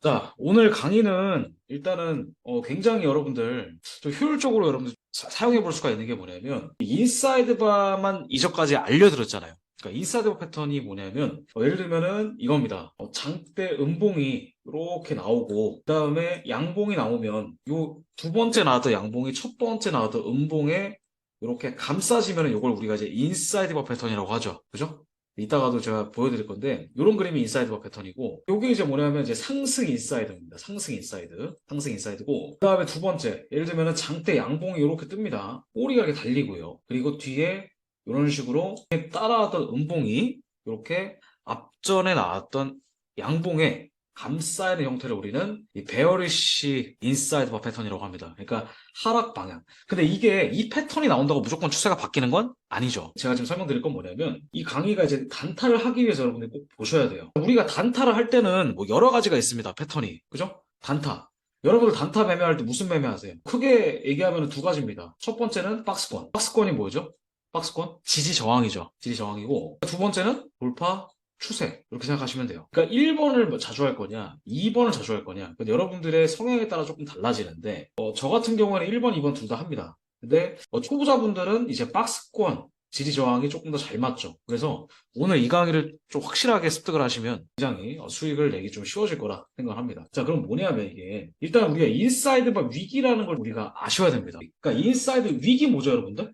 자, 오늘 강의는 일단은 굉장히 여러분들 좀 효율적으로 여러분들 사용해 볼 수가 있는 게 뭐냐면 인사이드 바만 이전까지 알려드렸잖아요. 그러니까 인사이드 바 패턴이 뭐냐면 예를 들면은 이겁니다. 장대 음봉이 이렇게 나오고 그다음에 양봉이 나오면 요 두 번째 나왔던 양봉이 첫 번째 나왔던 음봉에 이렇게 감싸지면은 이걸 우리가 이제 인사이드 바 패턴이라고 하죠. 그죠? 이따가도 제가 보여드릴 건데 이런 그림이 인사이드 바 패턴이고 이게 이제 뭐냐면 이제 상승 인사이드입니다. 상승 인사이드, 상승 인사이드고 그 다음에 두 번째 예를 들면은 장대 양봉이 이렇게 뜹니다. 꼬리가 이렇게 달리고요. 그리고 뒤에 이런 식으로 따라왔던 음봉이 이렇게 앞전에 나왔던 양봉에 감싸야 하는 형태를 우리는 이 베어리시 인사이드 바 패턴이라고 합니다. 그러니까 하락 방향. 근데 이게 이 패턴이 나온다고 무조건 추세가 바뀌는 건 아니죠. 제가 지금 설명드릴 건 뭐냐면 이 강의가 이제 단타를 하기 위해서 여러분들이 꼭 보셔야 돼요. 우리가 단타를 할 때는 뭐 여러 가지가 있습니다. 패턴이. 그죠? 단타. 여러분들 단타 매매할 때 무슨 매매하세요? 크게 얘기하면 두 가지입니다. 첫 번째는 박스권. 박스권이 뭐죠? 박스권? 지지 저항이죠. 지지 저항이고 두 번째는 돌파 추세 이렇게 생각하시면 돼요. 그러니까 1번을 뭐 자주 할 거냐 2번을 자주 할 거냐 근데 여러분들의 성향에 따라 조금 달라지는데 저 같은 경우에는 1번, 2번 둘 다 합니다. 근데 초보자분들은 이제 박스권 지지 저항이 조금 더 잘 맞죠. 그래서 오늘 이 강의를 좀 확실하게 습득을 하시면 굉장히 수익을 내기 좀 쉬워질 거라 생각합니다. 자, 그럼 뭐냐면 이게 일단 우리가 인사이드 바 위기라는 걸 우리가 아셔야 됩니다. 그러니까 인사이드 위기 뭐죠, 여러분들?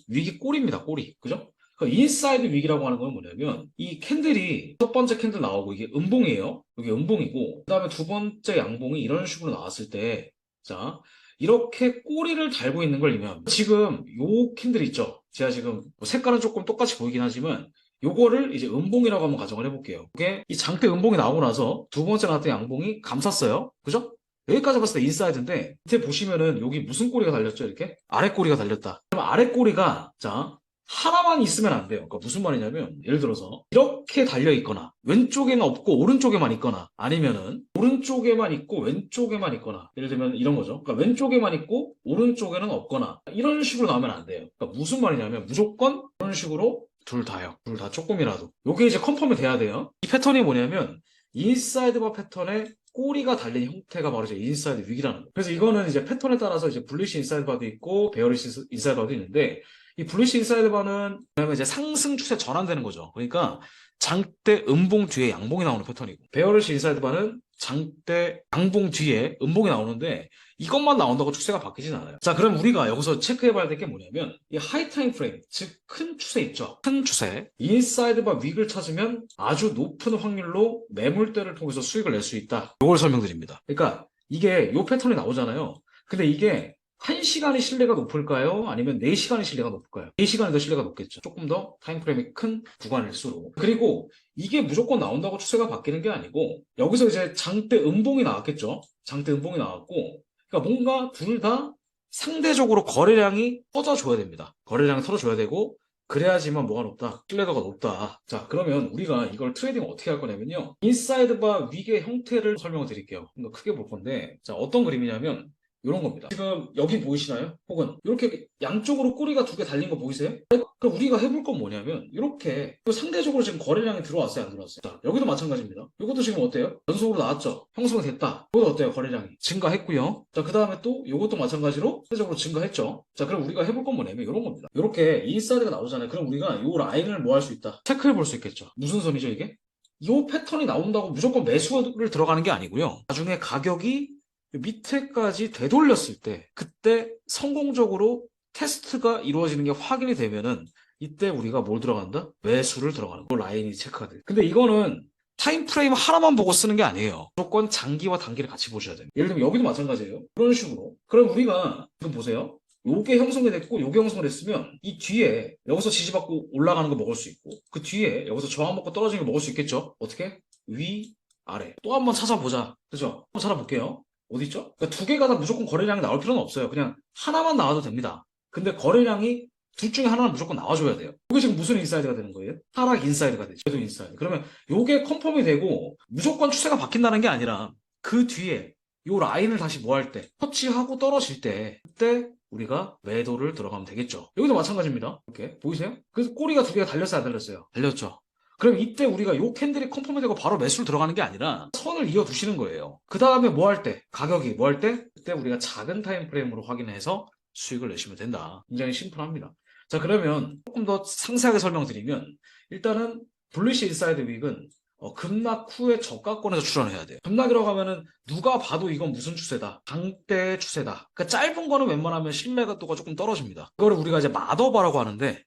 위기 꼴입니다, 꼬리. 그죠? 인사이드 위기라고 하는 건 뭐냐면 이 캔들이 첫 번째 캔들 나오고 이게 음봉이에요. 이게 음봉이고 그다음에 두 번째 양봉이 이런 식으로 나왔을 때 자, 이렇게 꼬리를 달고 있는 걸 의미합니다. 지금 요 캔들 있죠? 제가 지금 뭐 색깔은 조금 똑같이 보이긴 하지만 요거를 이제 음봉이라고 한번 가정을 해볼게요. 이게 이 장대 음봉이 나오고 나서 두 번째 나왔던 양봉이 감쌌어요. 그죠? 여기까지 봤을 때 인사이드인데 밑에 보시면은 여기 무슨 꼬리가 달렸죠? 이렇게 아래 꼬리가 달렸다. 그럼 아래 꼬리가 자 하나만 있으면 안 돼요. 그러니까 무슨 말이냐면 예를 들어서 이렇게 달려 있거나 왼쪽에는 없고 오른쪽에만 있거나 아니면은 오른쪽에만 있고 왼쪽에만 있거나 예를 들면 이런 거죠. 그러니까 왼쪽에만 있고 오른쪽에는 없거나 이런 식으로 나오면 안 돼요. 그러니까 무슨 말이냐면 무조건 이런 식으로 둘 다요. 둘 다 조금이라도. 요게 이제 컨펌이 돼야 돼요. 이 패턴이 뭐냐면 인사이드 바 패턴에 꼬리가 달린 형태가 바로 이제 인사이드 위기라는 거예요. 그래서 이거는 이제 패턴에 따라서 이제 불리시 인사이드 바도 있고 베어리시 인사이드 바도 있는데 이 불리시 인사이드 바는 그러면 이제 상승 추세 전환되는 거죠. 그러니까 장대 음봉 뒤에 양봉이 나오는 패턴이고 베어리시 인사이드 바는 장대 양봉 뒤에 음봉이 나오는데 이것만 나온다고 추세가 바뀌진 않아요. 자, 그럼 우리가 여기서 체크해 봐야 될 게 뭐냐면 이 하이 타임 프레임, 즉 큰 추세 있죠. 큰 추세. 인사이드 바 윅을 찾으면 아주 높은 확률로 매물대를 통해서 수익을 낼 수 있다. 이걸 설명드립니다. 그러니까 이게 요 패턴이 나오잖아요. 근데 이게 1시간이 신뢰가 높을까요? 아니면 4시간이 신뢰가 높을까요? 4시간이 더 신뢰가 높겠죠. 조금 더 타임프레임이 큰 구간일수록. 그리고 이게 무조건 나온다고 추세가 바뀌는 게 아니고 여기서 이제 장대 음봉이 나왔겠죠. 장대 음봉이 나왔고 그러니까 뭔가 둘 다 상대적으로 거래량이 터져줘야 됩니다. 거래량이 터져줘야 되고 그래야지만 뭐가 높다? 신뢰도가 높다. 자, 그러면 우리가 이걸 트레이딩 어떻게 할 거냐면요. 인사이드 바 위의 형태를 설명을 드릴게요. 그러니까 크게 볼 건데 자, 어떤 그림이냐면 이런 겁니다. 지금 여기 보이시나요? 혹은 이렇게 양쪽으로 꼬리가 두 개 달린 거 보이세요? 그럼 우리가 해볼 건 뭐냐면 이렇게 상대적으로 지금 거래량이 들어왔어요, 안 들어왔어요? 자, 여기도 마찬가지입니다. 이것도 지금 어때요? 연속으로 나왔죠? 형성이 됐다. 이것도 어때요? 거래량이 증가했고요. 자, 그 다음에 또 이것도 마찬가지로 상대적으로 증가했죠. 자, 그럼 우리가 해볼 건 뭐냐면 이런 겁니다. 이렇게 인사이드가 나오잖아요. 그럼 우리가 이 라인을 뭐 할 수 있다? 체크해 볼 수 있겠죠. 무슨 선이죠, 이게? 이 패턴이 나온다고 무조건 매수를 들어가는 게 아니고요. 나중에 가격이 밑에까지 되돌렸을 때 그때 성공적으로 테스트가 이루어지는 게 확인이 되면은 이때 우리가 뭘 들어간다? 매수를 들어가는 거 라인이 체크가 돼. 근데 이거는 타임 프레임 하나만 보고 쓰는 게 아니에요. 무조건 장기와 단기를 같이 보셔야 돼요. 예를 들면 여기도 마찬가지예요. 그런 식으로. 그럼 우리가 지금 보세요. 요게 형성이 됐고 요게 형성이 됐으면 이 뒤에 여기서 지지받고 올라가는 거 먹을 수 있고 그 뒤에 여기서 저항 먹고 떨어지는 거 먹을 수 있겠죠? 어떻게? 위, 아래. 또 한번 찾아보자. 그죠? 한번 찾아볼게요. 어디 있죠? 그러니까 두 개가 다 무조건 거래량이 나올 필요는 없어요. 그냥 하나만 나와도 됩니다. 근데 거래량이 둘 중에 하나는 무조건 나와줘야 돼요. 이게 지금 무슨 인사이드가 되는 거예요? 하락 인사이드가 되죠. 그래도 인사이드. 그러면 이게 컨펌이 되고 무조건 추세가 바뀐다는 게 아니라 그 뒤에 이 라인을 다시 뭐 할 때, 터치하고 떨어질 때, 그때 우리가 매도를 들어가면 되겠죠. 여기도 마찬가지입니다. 이렇게 보이세요? 그래서 꼬리가 두 개가 달렸어요, 안 달렸어요? 달렸죠. 그럼 이때 우리가 요 캔들이 컨펌이 되고 바로 매수를 들어가는 게 아니라 선을 이어두시는 거예요. 그 다음에 뭐 할 때? 가격이 뭐 할 때? 그때 우리가 작은 타임프레임으로 확인해서 수익을 내시면 된다. 굉장히 심플합니다. 자, 그러면 조금 더 상세하게 설명드리면 일단은 블리시 인사이드 윅은 급락 후에 저가권에서 출원해야 돼요. 급락이라고 하면은 누가 봐도 이건 무슨 추세다. 강대 추세다. 그러니까 짧은 거는 웬만하면 신뢰도가 조금 떨어집니다. 이거를 우리가 이제 마더바라고 하는데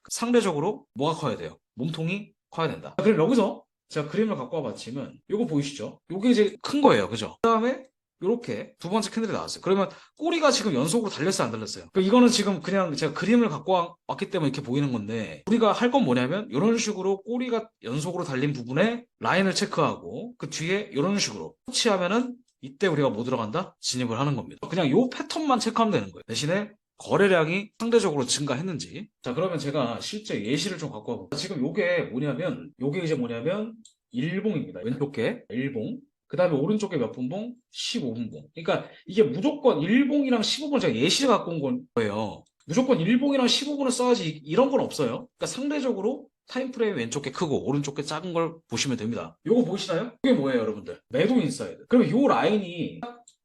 상대적으로 뭐가 커야 돼요? 몸통이 커야 된다. 그럼 여기서 제가 그림을 갖고 와봤지만 이거 보이시죠? 이게 이제 큰 거예요. 그죠? 그 다음에 이렇게 두 번째 캔들이 나왔어요. 그러면 꼬리가 지금 연속으로 달렸어요, 안 달렸어요? 이거는 지금 그냥 제가 그림을 갖고 왔기 때문에 이렇게 보이는 건데 우리가 할 건 뭐냐면 이런 식으로 꼬리가 연속으로 달린 부분에 라인을 체크하고 그 뒤에 이런 식으로 터치하면은 이때 우리가 뭐 들어간다? 진입을 하는 겁니다. 그냥 요 패턴만 체크하면 되는 거예요. 대신에 거래량이 상대적으로 증가했는지. 자, 그러면 제가 실제 예시를 좀 갖고 와볼게요. 지금 요게 이제 뭐냐면 일봉입니다. 왼쪽 게 일봉. 그 다음에 오른쪽 게 몇 분봉? 15분봉. 그러니까 이게 무조건 일봉이랑 15분 제가 예시를 갖고 온 거예요. 무조건 일봉이랑 15분을 써야지 이런 건 없어요. 그러니까 상대적으로 타임프레임 왼쪽 게 크고 오른쪽 게 작은 걸 보시면 됩니다. 요거 보이시나요? 이게 뭐예요, 여러분들? 매도 인사이드. 그러면 요 라인이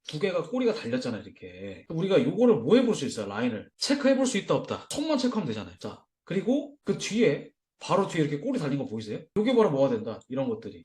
두 개가 꼬리가 달렸잖아요, 이렇게. 우리가 요거를 뭐 해볼 수 있어요, 라인을. 체크해볼 수 있다, 없다. 손만 체크하면 되잖아요. 자, 그리고 그 뒤에, 바로 뒤에 이렇게 꼬리 달린 거 보이세요? 요게 바로 뭐가 된다? 이런 것들이.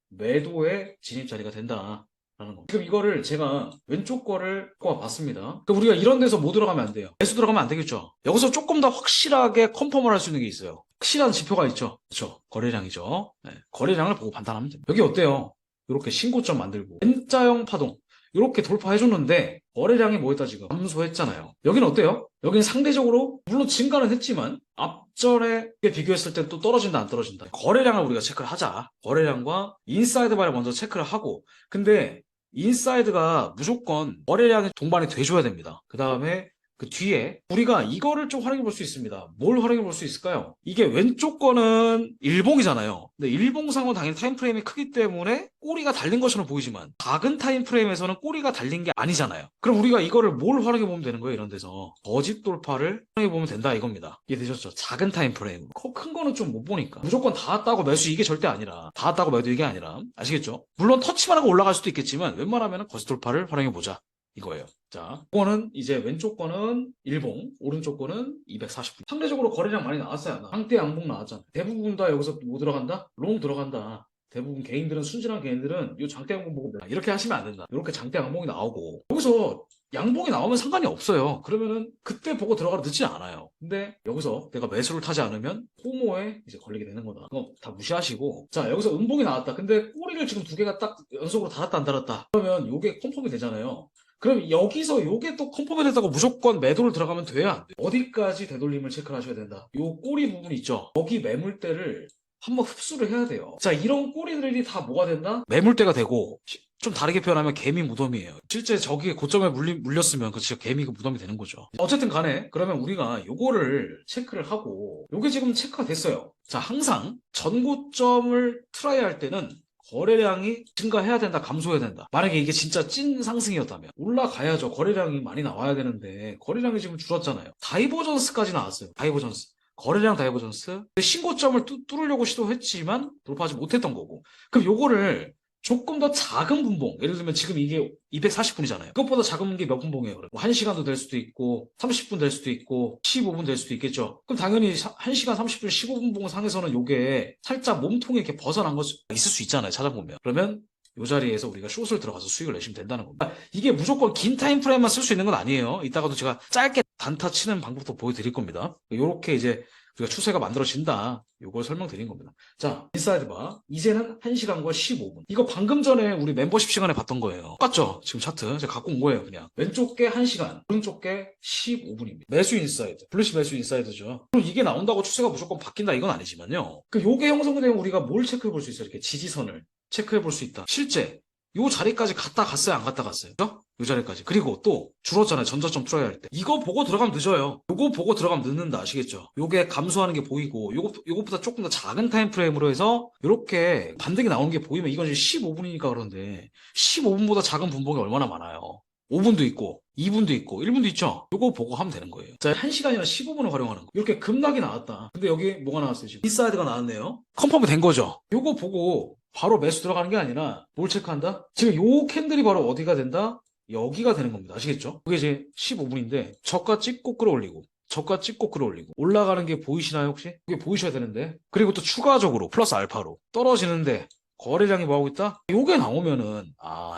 매도의 진입 자리가 된다. 라는 거. 지금 이거를 제가 왼쪽 거를 봤습니다. 그러니까 우리가 이런 데서 뭐 들어가면 안 돼요. 매수 들어가면 안 되겠죠. 여기서 조금 더 확실하게 컨펌을 할 수 있는 게 있어요. 확실한 지표가 있죠. 그렇죠. 거래량이죠. 네. 거래량을 보고 판단하면 됩니다. 여기 어때요? 이렇게 신고점 만들고 N자형 파동 이렇게 돌파해줬는데 거래량이 뭐였다 지금 감소했잖아요. 여기는 어때요? 여기는 상대적으로 물론 증가는 했지만 앞전에 비교했을 때 또 떨어진다 안 떨어진다. 거래량을 우리가 체크를 하자. 거래량과 인사이드 바를 먼저 체크를 하고 근데 인사이드가 무조건 거래량이 동반이 돼줘야 됩니다. 그 다음에 그 뒤에 우리가 이거를 좀 활용해 볼 수 있습니다. 뭘 활용해 볼 수 있을까요? 이게 왼쪽 거는 일봉이잖아요. 근데 일봉상은 당연히 타임프레임이 크기 때문에 꼬리가 달린 것처럼 보이지만 작은 타임프레임에서는 꼬리가 달린 게 아니잖아요. 그럼 우리가 이거를 뭘 활용해 보면 되는 거예요? 이런 데서 거짓 돌파를 활용해 보면 된다 이겁니다. 이해되셨죠? 작은 타임프레임. 큰 거는 좀 못 보니까 무조건 닿았다고 매수 이게 절대 아니라 닿았다고 매도 이게 아니라 아시겠죠? 물론 터치만 하고 올라갈 수도 있겠지만 웬만하면 거짓 돌파를 활용해 보자. 이거예요. 자, 이거는 이제 왼쪽 거는 일봉, 오른쪽 거는 240분. 상대적으로 거래량 많이 나왔어요. 장대 양봉 나왔잖아. 대부분 다 여기서 뭐 들어간다? 롱 들어간다. 대부분 개인들은 순진한 개인들은 이 장대 양봉 보고 이렇게 하시면 안 된다. 이렇게 장대 양봉이 나오고 여기서 양봉이 나오면 상관이 없어요. 그러면은 그때 보고 들어가도 늦지 않아요. 근데 여기서 내가 매수를 타지 않으면 포모에 이제 걸리게 되는 거다. 그거 다 무시하시고 자 여기서 음봉이 나왔다. 근데 꼬리를 지금 두 개가 딱 연속으로 달았다 안 달았다. 그러면 요게 컨펌이 되잖아요. 그럼 여기서 요게 또 컨펌이 됐다고 무조건 매도를 들어가면 돼야 안 돼요. 어디까지 되돌림을 체크를 하셔야 된다. 요 꼬리 부분 있죠. 여기 매물대를 한번 흡수를 해야 돼요. 자 이런 꼬리들이 다 뭐가 된다? 매물대가 되고 좀 다르게 표현하면 개미 무덤이에요. 실제 저기에 고점에 물렸으면 그 진짜 개미가 무덤이 되는 거죠. 어쨌든 간에 그러면 우리가 요거를 체크를 하고 요게 지금 체크가 됐어요. 자 항상 전고점을 트라이 할 때는 거래량이 증가해야 된다, 감소해야 된다. 만약에 이게 진짜 찐 상승이었다면 올라가야죠. 거래량이 많이 나와야 되는데 거래량이 지금 줄었잖아요. 다이버전스까지 나왔어요. 다이버전스. 거래량 다이버전스. 신고점을 뚫으려고 시도했지만 돌파하지 못했던 거고. 그럼 요거를 조금 더 작은 분봉. 예를 들면 지금 이게 240분이잖아요. 그것보다 작은 게 몇 분봉이에요? 그럼 뭐 1시간도 될 수도 있고 30분 될 수도 있고 15분 될 수도 있겠죠. 그럼 당연히 1시간 30분 15분봉 상에서는 요게 살짝 몸통이 이렇게 벗어난 거 있을 수 있잖아요. 찾아보면. 그러면 이 자리에서 우리가 숏을 들어가서 수익을 내시면 된다는 겁니다. 이게 무조건 긴 타임 프레임만 쓸 수 있는 건 아니에요. 이따가도 제가 짧게 단타 치는 방법도 보여드릴 겁니다. 이렇게 이제 우리가 추세가 만들어진다. 요걸 설명드린 겁니다. 자, 인사이드 바. 이제는 1시간과 15분. 이거 방금 전에 우리 멤버십 시간에 봤던 거예요. 똑같죠? 지금 차트. 제가 갖고 온 거예요, 그냥. 왼쪽 게 1시간, 오른쪽 게 15분입니다. 매수 인사이드. 블루시 매수 인사이드죠. 그럼 이게 나온다고 추세가 무조건 바뀐다 이건 아니지만요. 요게 형성되면 우리가 뭘 체크해 볼 수 있어요? 이렇게 지지선을 체크해 볼 수 있다. 실제 요 자리까지 갔다 갔어요? 안 갔다 갔어요? 그죠? 요 자리까지. 그리고 또 줄었잖아요. 전저점 트라이 할 때. 이거 보고 들어가면 늦어요. 요거 보고 들어가면 늦는다. 아시겠죠? 요게 감소하는 게 보이고 요것보다 조금 더 작은 타임 프레임으로 해서 요렇게 반등이 나오는 게 보이면 이건 이제 15분이니까 그런데 15분보다 작은 분봉이 얼마나 많아요. 5분도 있고 2분도 있고 1분도 있죠. 요거 보고 하면 되는 거예요. 자, 1시간이나 15분을 활용하는 거. 이렇게 급락이 나왔다. 근데 여기 뭐가 나왔어요? 지금 인사이드가 나왔네요. 컨펌이 된 거죠. 요거 보고 바로 매수 들어가는 게 아니라 뭘 체크한다? 지금 요 캔들이 바로 어디가 된다? 여기가 되는 겁니다. 아시겠죠? 이게 이제 15분인데 저가 찍고 끌어올리고 저가 찍고 끌어올리고 올라가는 게 보이시나요 혹시? 이게 보이셔야 되는데 그리고 또 추가적으로 플러스 알파로 떨어지는데 거래량이 뭐하고 있다? 요게 나오면은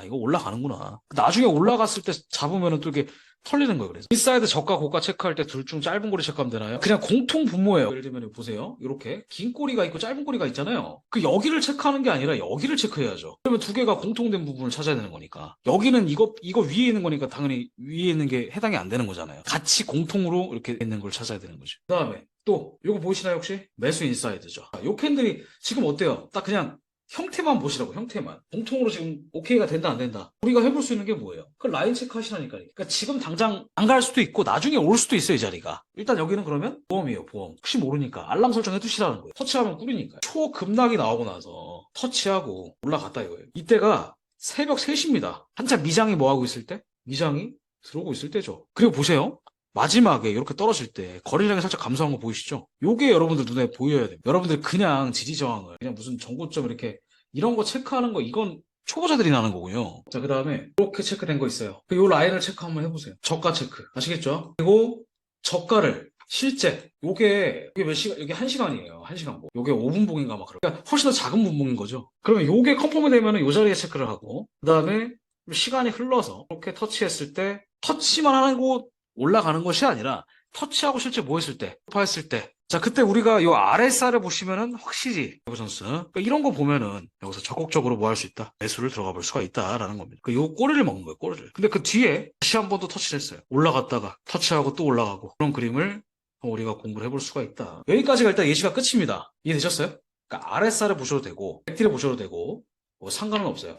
이거 올라가는구나. 나중에 올라갔을 때 잡으면은 또 이게 털리는 거예요. 그래서 인사이드 저가 고가 체크할 때 둘 중 짧은 꼬리 체크하면 되나요? 그냥 공통 분모예요. 예를 들면 보세요. 이렇게 긴 꼬리가 있고 짧은 꼬리가 있잖아요. 그 여기를 체크하는 게 아니라 여기를 체크해야죠. 그러면 두 개가 공통된 부분을 찾아야 되는 거니까. 여기는 이거 위에 있는 거니까 당연히 위에 있는 게 해당이 안 되는 거잖아요. 같이 공통으로 이렇게 있는 걸 찾아야 되는 거죠. 그 다음에 또 요거 보이시나요 혹시? 매수 인사이드죠. 요 캔들이 지금 어때요? 딱 그냥 형태만 보시라고, 형태만. 공통으로 지금 오케이가 된다, 안 된다. 우리가 해볼 수 있는 게 뭐예요? 그 라인 체크 하시라니까요. 그러니까 지금 당장 안 갈 수도 있고, 나중에 올 수도 있어요, 이 자리가. 일단 여기는 그러면 보험이에요, 보험. 혹시 모르니까. 알람 설정 해두시라는 거예요. 터치하면 꿀이니까. 초급락이 나오고 나서 터치하고 올라갔다 이거예요. 이때가 새벽 3시입니다. 한참 미장이 뭐 하고 있을 때? 미장이 들어오고 있을 때죠. 그리고 보세요. 마지막에 이렇게 떨어질 때 거래량이 살짝 감소한 거 보이시죠? 요게 여러분들 눈에 보여야 돼요. 여러분들 그냥 지지저항을 그냥 무슨 정고점 이렇게 이런 거 체크하는 거 이건 초보자들이 나는 거고요. 자, 그 다음에 이렇게 체크된 거 있어요. 요 라인을 체크 한번 해보세요. 저가 체크. 아시겠죠? 그리고 저가를 실제 요게 몇 시간, 요게 1시간이에요. 1시간 보. 요게 5분 봉인가 막 그러니까 훨씬 더 작은 분봉인 거죠. 그러면 요게 컨펌이 되면은 요 자리에 체크를 하고 그 다음에 시간이 흘러서 이렇게 터치했을 때 터치만 하는 거 올라가는 것이 아니라 터치하고 실제 뭐 했을 때, 파했을 때. 자, 그때 우리가 요 RSR을 보시면은 확실히 여기 선수 그러니까 이런 거 보면은 여기서 적극적으로 뭐 할 수 있다. 매수를 들어가 볼 수가 있다라는 겁니다. 요 꼬리를 먹는 거예요, 꼬리를. 근데 그 뒤에 다시 한 번 더 터치를 했어요. 올라갔다가 터치하고 또 올라가고 그런 그림을 우리가 공부를 해볼 수가 있다. 여기까지가 일단 예시가 끝입니다. 이해되셨어요? 그러니까 RSR을 보셔도 되고, 백티를 보셔도 되고, 뭐 상관은 없어요.